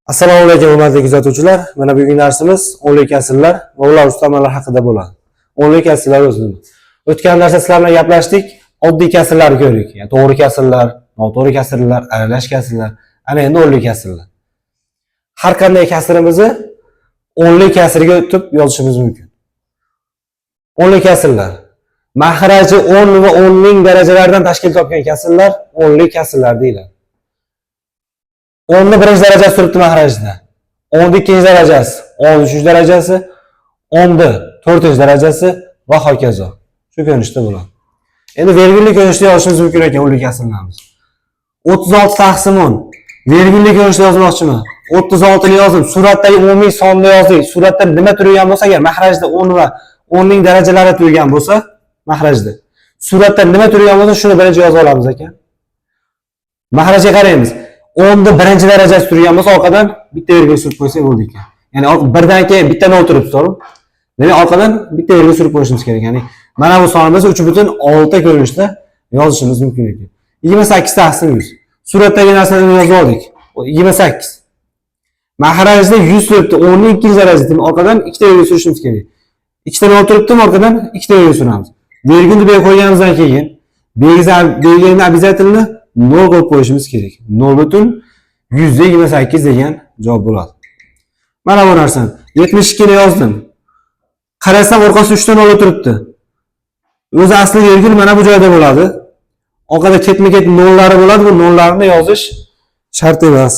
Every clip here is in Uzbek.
Assalomu alaykum hurmatli kuzatuvchilar. Mana bugungi darsimiz o'nlik asrlar va ular ustamalar haqida bo'ladi. O'nlik asrlar o'zini. O'tgan darsda sizlar bilan gaplashdik, oddiy kasrlarni ko'rdik. Ya'ni to'g'ri kasrlar, noto'g'ri kasrlar, aralash kasrlar, ana endi o'nlik kasrlar. Har qanday kasrimizni o'nlik kasriga o'tib yozishimiz mumkin. O'nlik kasrlar. Mahraji 10 va 10 ning darajalaridan tashkil topgan kasrlar o'nlik kasrlar deyiladi. 10'ni birinchi darajasi turibdi mahrajda. 10'ni ikkinchi darajasi, 10'ni uchinchi darajasi, 10'ni to'rtinchi darajasi va hokazo. Shu ko'rinishda bo'ladi. Endi vergulli ko'rinishda yozishimiz mumkin ekan o'nlik kasrlarimiz. 36 taqsim 10. Vergulli ko'rinishda yozmoqchiman. 36 ni yozdim. Suratdagi umumiy sonni yozdik. Suratda nima turgan bo'lsa, agar mahrajda 10 va 10 ning darajalari turgan bo'lsa, mahrajda. Suratda nima turgan bo'lsa, shuni birinchi yozib olamiz ekan. Mahrajga qaraymiz. 10'da birinchi darajasi turgan bo'lsa, orqadan bitta vergul surib qo'ysak bo'ldi ekan. Ya'ni birdan keyin bitta nol turibdi, to'g'rimi? Demak, orqadan bitta vergul surib qo'yishimiz kerak. Ya'ni mana bu sonimiz 3.6 ko'rinishda yozishimiz mumkin ekan. 28 taqsim 100. Suratdagi narsani yozib oldik. 28. Mahrajda 100 turibdi, 10 ning ikkinchi darajasi. Orqadan ikkita vergul surishimiz kerak. Ikkita nol turibdi, orqadan ikkita vergul suramiz. Vergulni berib qo'yganimizdan keyin belgilarni обязательно 0 qo'yib qo'yishimiz kerak. 0.128 degan javob bo'ladi. Mana bu narsani 72 ni yozdim. Qarasam orqasi 3 ta 0 turibdi. O'zi asli vergul mana bu joyda bo'ladi. Orqada ketma-ket nollari bo'ladi. Bu nollarni yozish shart emas.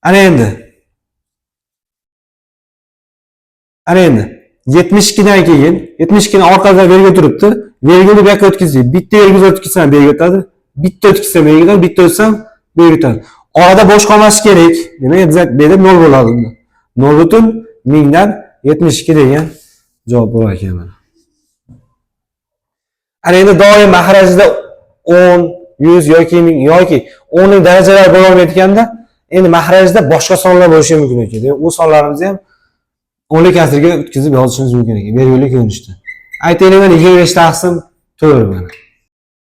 Ana endi 72 dan keyin 72 ni orqasida vergul turibdi. Vergulni bu yoqqa o'tkazdik. Bitta vergul o'tkazsam berga o'tadi. Bitta o'tkazsam berga o'tadi, bitta o'tsam berga o'tadi. Orada bo'sh qolmashi kerak. Demak, berib 0 bo'ladi unda. 0.1000 dan 72 degan javob bo'lar ekan mana. Ana endi doim mahrajida 10, 100 yoki 1000 yoki 10 ning darajalari bo'la olmayotganda, endi mahrajda boshqa sonlar bo'lishi mumkin ekan. Demak, u sonlarimizni ham o'nlik kasrga o'tkazib yozishimiz mumkin ekan, vergulli ko'rinishda. Aytaylik, mana 25 taqsim 4 mana.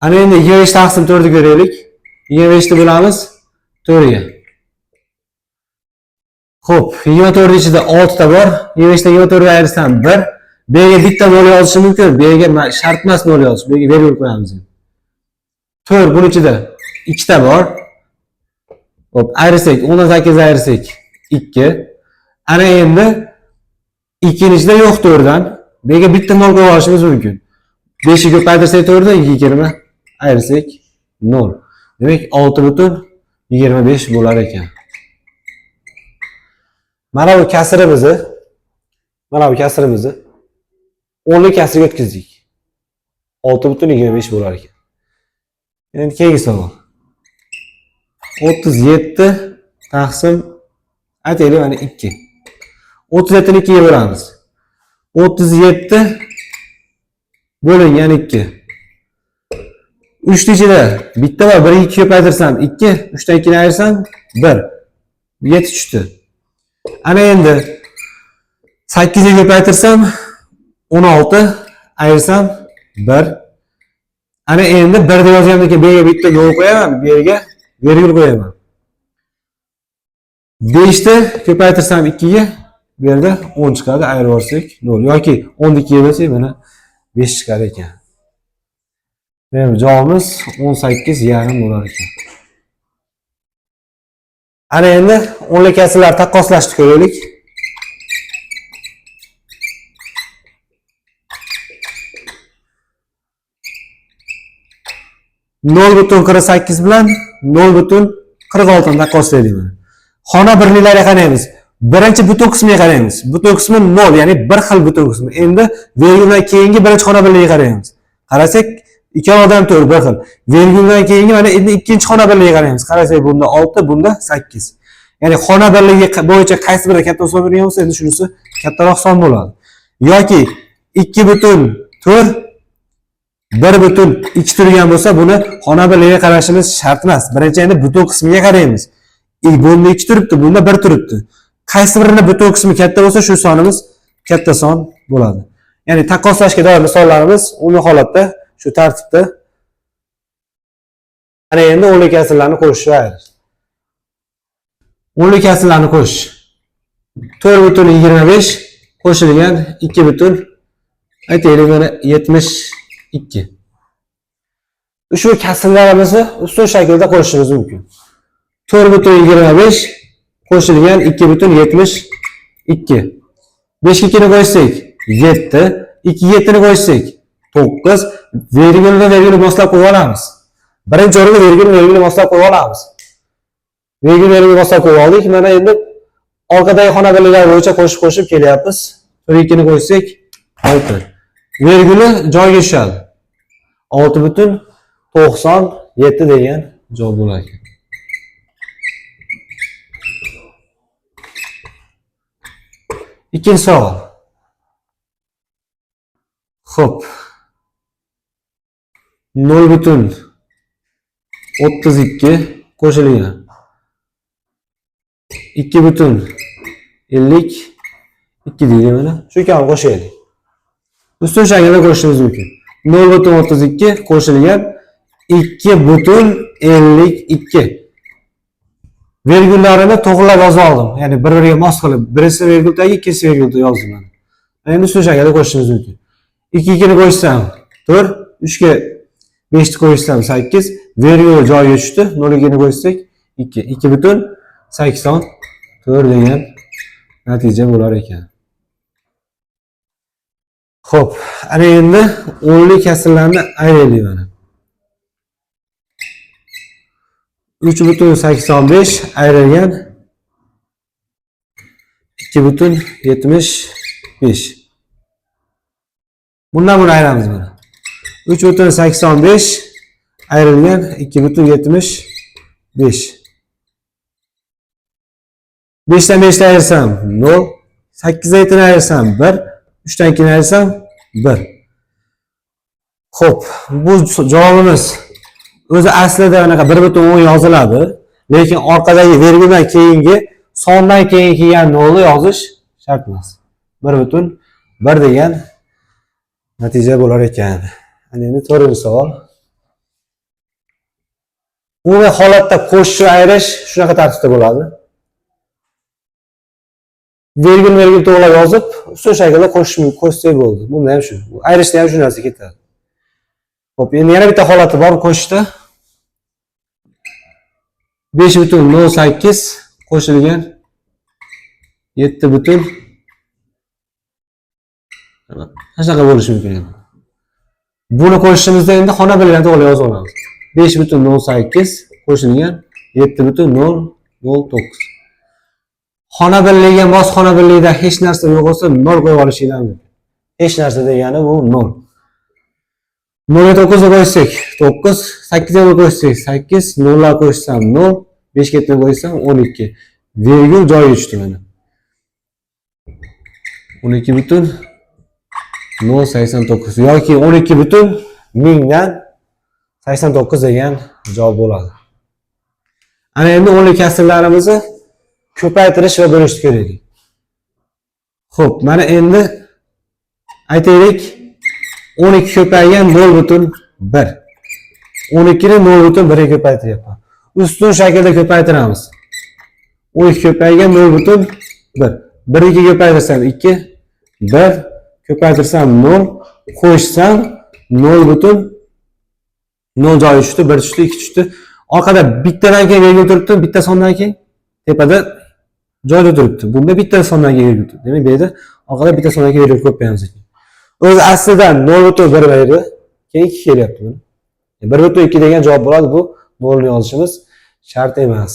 Ana endi 25 taqsim 4 ni ko'raylik. 25 ni bo'lamiz 4 ga. Xo'p, 24 ichida 6 ta bor. 25 dan 24 ga ayrsam 1. B ga bitta 0 yozishim mumkin. B ga shart emas 0 yozish. B ga vergul qo'yamiz. 4 buning ichida 2 ta bor. Xo'p, ayrsak 10 dan 8 ayrsak 2. Ana endi 2 ni ichida yo'q 4 dan. B ga bitta 0 qo'yib olishimiz mumkin. 5 ni ko'paytirsak 4 dan 20 ayirsak 0. Demak 6.25 bo'lar ekan. Mana bu kasrimizni o'nlik kasriga o'tkazdik. 6.25 bo'lar ekan. Endi keyingi savol. 37 taqsim aytaylik mana 2. 37 ni 2 ga bo'lamiz. 37 bo'lingan 2. 3 ni ichida bitta va 1 2 ko'paytirsam 2, 3 dan 2 ni ayirsam 1. 7 tushdi. Ana endi 8 ga ko'paytirsam 16, ayirsam 1. Ana endi 1 deb yozganimdan keyin B ga bitta 0 qo'yaman, B ga vergul qo'yaman. 5 ni ko'paytirsam 2 ga bu yerda 10 chiqadi, ayirib olsak 0 yoki 10 ni 2 ga bo'lsak mana 5 chiqar ekan. Demak, javobimiz 18,5 bo'lar ekan. Ana endi o'nlik kasrlar taqqoslashni ko'raylik. Nol butun 48 bilan 0.46 ni taqqoslaylik. Xona birliklariga qaraymiz. Birinchi butun qismiga qaraymiz. Butun qismi 0, ya'ni bir xil butun qismi. Endi verguldan keyingi birinchi xona birligiga qaraymiz. Qarasak, ikkovidan to'g'ri bir xil. Verguldan keyingi mana endi ikkinchi xona birligiga qaraymiz. Qarasak, bunda 6, bunda 8. Ya'ni xona birligi bo'yicha qaysi biri katta hisob bergan bo'lsa, endi shunisi kattaroq son bo'ladi. Yoki 2.4 1.2 turgan bo'lsa, buni xona birligiga qarashimiz shart emas. Birinchi endi butun qismiga qaraymiz. Bunda 2 turibdi, bunda 1 turibdi. Qaysi birini butun qismi katta bo'lsa, shu sonimiz katta son bo'ladi. Ya'ni taqqoslashga doir misollarimiz umumiy holatda shu tartibda Ana endi o'nli kasrlarni qo'shishni ayirish. O'nli kasrlarni qo'shish. 4,25 qo'shilgan 2 butun aytaylik mana 72. Ushbu kasrlarimizni ustun shaklda qo'shishimiz mumkin. 4,25 qo'shilgan 2,72. 5 ga 2 ni qo'shsak 7, 2 ga 7 ni qo'shsak 9, virgulni virgul moslab qo'yib olamiz. Birinchi o'ringa virgul moslab qo'yib olamiz. Virgul moslab qo'yib oldik. Mana endi orqadagi xona birliklari bo'yicha qo'shib kelyapmiz. 1 2 ni qo'shsak 6. Virguli joyiga tushadi. 6,97 degan javob bo'lar ekan. Ikkinchi savol. Xo'p. 0,32 qo'shilgan 2,52 deydi mana. Shu kabi qo'shaylik. Ustun shaklda qo'shishimiz mumkin. 0,32 qo'shilgan 2,52. Virgullarini to'g'rilab yozib oldim. Ya'ni bir-biriga mos qilib, birinchisi virgul tagi, ikkinchisi virgul yozdim mana. Endi ustun shaklda qo'shishimiz mumkin. 2 2 ni qo'shsam 4, 3 ga 5 ni qo'shsam 8, virgul joyiga tushdi. 0 2 ni qo'shsak 2, 2,84 degan natija bo'lar ekan. Xo'p, ana endi o'nli kasrlarni ayiraylik mana. 3,85 ayrilgan 2,75. Bundan buni ayiramiz mana. 3,85 ayrilgan 2,75. 5 dan 5 ni ayirsam 0, 8 dan 7 ni ayirsam 1, 3 dan 2 ni ayirsam 1. Xo'p, bu javobimiz o'zi aslida anaqa 1,10 yoziladi, lekin orqadagi virguldan keyingi sondan keyin kelgan nolni yozish shart emas. 1,1 degan natija bo'lar ekan. Ana endi 4-savol. Umumiy holatda qo'shish va ayirish shunaqa tartibda bo'ladi. Virgul to'g'rilab yozib, ustun shaklda qo'shsak bo'ldi. Bunda ham shu. Ayrishda ham shu narsa ketadi. Xo'p, endi yana bitta holati bor qo'shishda. 5,08 qo'shilgan 7,. Qanaqa bo'lishi mumkin endi? Buni qo'shishimizda endi xona birligini to'g'ri yozib olamiz. 5,08 qo'shilgan 7,009. Xona birligiga mos xona birligida hech narsa yo'q bo'lsa 0 qo'yib olishinglar mumkin. Hech narsa degani bu 0. 0 ga 9 ni qo'shsak 9, 8 ga qo'shsak 8, 0 ga qo'shsam 0, 5 ga 7 qo'shsam 12. Virgul joyiga tushdi mana. 12,089 yoki 12,1089 degan javob bo'ladi. Ana endi o'nli kasrlarimizni ko'paytirish va bo'lishni ko'raylik. Xo'p, mana endi aytaylik 12 ko'paygan 0,1. 12 ni 0,1 ga ko'paytiryapman. Ustun shaklda ko'paytiramiz. 12 ko'paygan 0,1. 1 2 ko'paytirsam 2, 1 ko'paytirsam 0, qo'shsam 0,0 joyi tushdi, 1 tushdi, 2 tushdi. Orqada bittadan keyin virgul turibdi, bitta sondan keyin tepada joyda turibdi. Bunda bitta sondan keyin virgul turibdi. Demak, bu yerda orqada bitta sondan keyin virgul ko'payamiz ekan. O'zi aslida 0,1 edi, keyin 2 kelyapti buni. 1,2 degan javob bo'ladi. Bu 0 ni yozishimiz shart emas.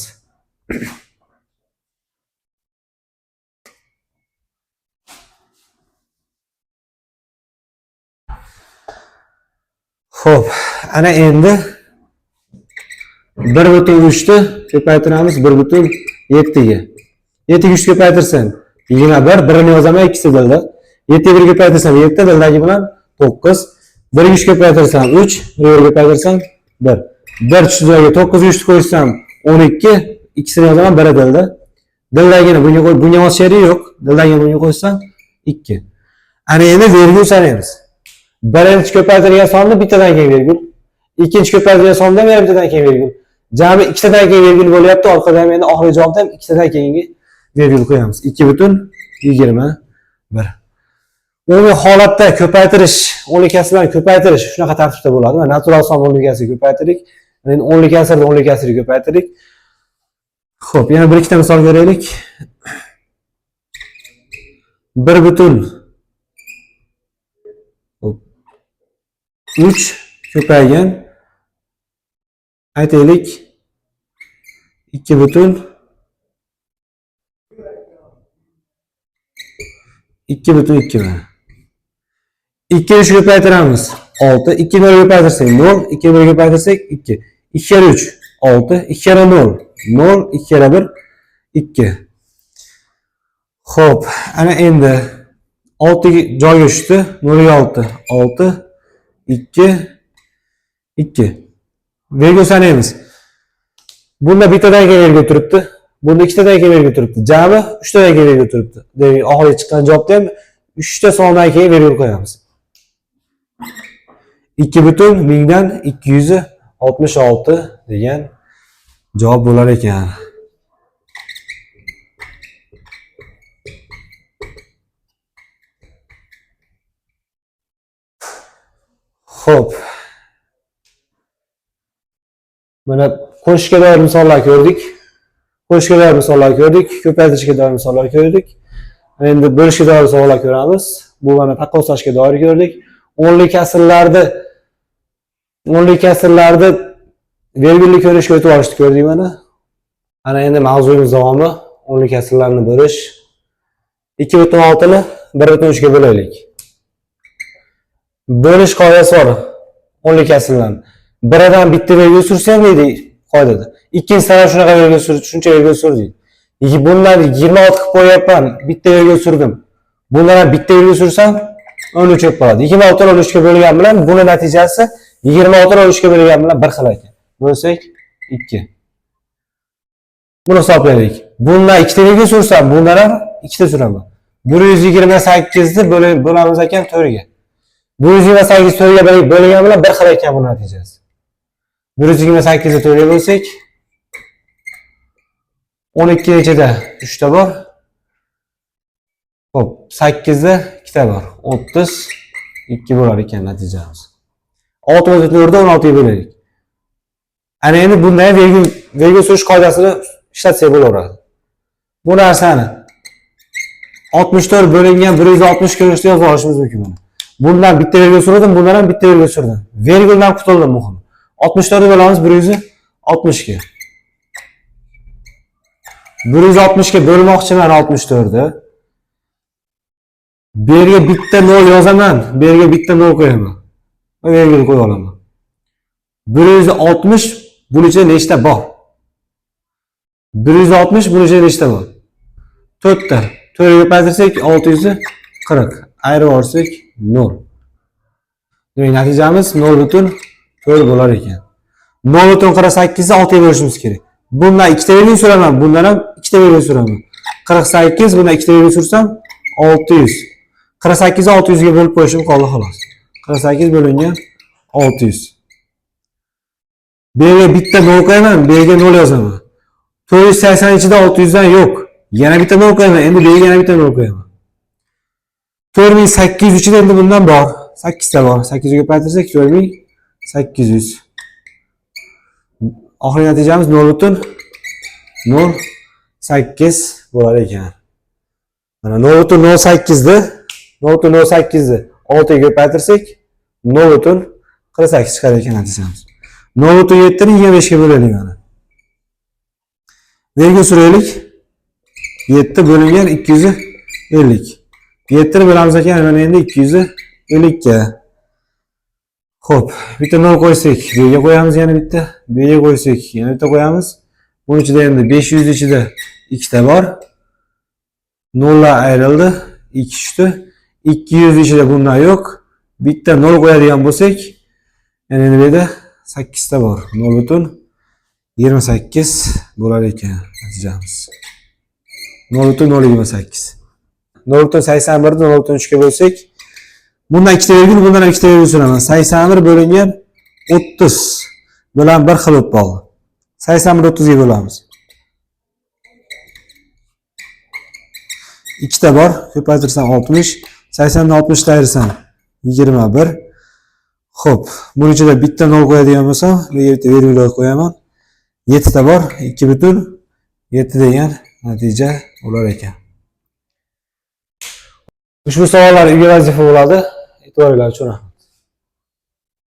Xo'p, ana endi 1,3 ni ko'paytiramiz 1,7 ga. 7 ga 3 ko'paytirsam 21, 1 ni yozaman, ikkisi dilda. 7 ga 1 ko'paytirsam 7, dildagi bilan 9. 1 ga 3 ko'paytirsam 3, 1 ga ko'paytirsam 1. 1 tushdi joyiga 9 ga 3 qo'shsam 12, ikkisini yozaman, 1 dilda. Dildagini bunga mos sheri yo'q. Dildagini bunga qo'shsam 2. Ana endi virgul sanaymiz. Birinchi ko'paytirgan sonni bittadan keyin virgul, Ikkinchi ko'paytirgan sonda ham bittadan keyin virgul. Jami ikkitadan keyin virgul bo'lyapti. Orqada ham endi oxirgi javobda ham ikkitadan keyingi virgul qo'yamiz. 2,21. Umumiy holatda ko'paytirish, o'nlik kasrlarni ko'paytirish shunaqa tartibda bo'ladi. Mana natural son o'nlik kasriga ko'paytirdik. Endi o'nlik kasrni o'nlik kasriga ko'paytirdik. Xo'p, yana bir ikkita misol ko'raylik. 1,3 ko'paygan aytaylik 2,2 mana. 2 3 ko'paytiramiz 6, 2 0 ko'paytirsak 0, 2 1 ko'paytirsak 2. 2 kere 3 6, 2 kere 0 0, 2 kere 1 2. Xo'p, ana endi 6 joyga tushdi. 0 ga 6, 6 2 2. Virgül sanaymiz. Bunda bittadan keyin virgül turibdi. Bunda ikkitadan keyin virgül turibdi. Jami 3 tadan keyin virgül turibdi. Demak, oxirgi chiqqan javobda ham 3 ta sondan keyin virgül qo'yamiz. 2,1000dan 266 degan javob bo'lar ekan. Xo'p. Mana qo'shishga doir misollar ko'rdik. Qo'shishga doir misollar ko'rdik, ko'paytirishga doir misollar ko'rdik. Endi bo'lishga doir savollar ko'ramiz. Bu mana taqqoslashga doir ko'rdik. O'nlik kasrlarda virgulli ko'rishga o'tib olishni ko'rdik mana. Ana endi mavzuyimiz davomi o'nlik kasrlarni bo'lish. 2,6 ni 1,3 ga bo'laylik. Bo'lish qoidasi bor. O'nlik kasrlarni. Biridan bitta virgul sursam deydi qoidada. Ikkinchi taraf shunaqa virgul surdi, shuncha virgul surdi deydi. Bunlarni 26 qilib qo'yapman, bitta virgul surdim. Bunlardan bitta virgul sursam 13 bo'lib qoladi. 26 ni 13 ga bo'lgan bilan buni natijasi 26 ni 13 ga bo'lgan bilan bir xil ekan. Bo'lsak 2. Buni hisoblaylik. Bundan ikkita virgul sursam, bundan ham ikkita suraman. 128 ni bo'lamiz ekan 4 ga. 128 4 ga bo'lgan bilan bir xil ekan bu natijasi. 128 ni 4 ga bo'lsak 12 ichida 3 ta bor. Xo'p, 8 da 2 ta bor. 32 bo'lar ekan natijamiz. 64 da 16 ga bo'laylik. Ana endi bunday virgul surish qoidasini ishlatsak bo'laveradi. Bu narsani 64 bo'lingan 160 ko'rinishda yozib olishimiz mumkin buni. Bundan bitta virgul surdim, bundan ham bitta virgul surdim. Virguldan qutuldim muhim. 64 ni bo'lamiz 160 ga. 160 ga bo'lmoqchiman 64 ni. Bu yerga bitta 0 yozaman, bu yerga bitta 0 qo'yaman. Va virgul qo'ya olaman. 160 buning ichida nechta bor? 160 buning ichida nechta bor? 4 ta. 4 ga ko'paytirsak 640. Ayirib olsak 0. Demak, natijamiz 0,4 bo'lar ekan. 0,48 ni 6 ga bo'lishimiz kerak. Bundan ikkita virgul suraman, bundan ham ikkita virgul suraman. 48 bundan ikkita virgul sursam 600. 48 ni 600 ga bo'lib qo'yishim qoldi xolos. 48 bo'lingan 600. Bu yerga bitta 0 qo'yaman, bu yerga 0 yozaman. 480 ichida 600 dan yo'q. Yana bitta 0 qo'yaman, endi bu yerga yana bitta 0 qo'yaman. 4800 ichida endi bundan bor. 8 ta bor. 8 ga ko'paytirsak 4800. Oxirgi natijamiz 0,08 bo'lar ekan. Mana 0,08 ni 0,08 ni 6 ga ko'paytirsak 0,48 chiqar ekan natijamiz. 0,7 ni 25 ga bo'laylik mana. Virgul suraylik. 7 bo'lingan 250. 7 ni bo'lamiz ekan, mana endi 250 ga. Xo'p, bitta 0 qo'ysak, bu yerga qo'yamiz yana bitta, bu yerga qo'ysak, yana bitta qo'yamiz. Buning ichida endi 500 ichida 2 ta bor. 0 ayrildi, 2 tushdi. 200 ichida bundan yo'q. Bitta 0 qo'yadigan bo'lsak, yana endi bu yerda 8 ta bor. 0,28 bo'lar ekan natijamiz. 0,028. 0,81 ni 0,3 ga bo'lsak, bundan ikkita virgul, bundan ikkita virgul suraman. 81 bo'lingan 30 bilan bir xil bo'lib qoldi. 81 30 ga bo'lamiz. Ikkita bor, ko'paytirsam 60, 80 dan 60 ayirsan 21. Xo'p, buning ichida bitta 0 qo'yadigan bo'lsam, bu yerga virgul qo'yaman. 7 ta bor, 2,7 degan natija bo'lar ekan. Ushbu savollar uyga vazifa bo'ladi. E'tiboringlar uchun rahmat.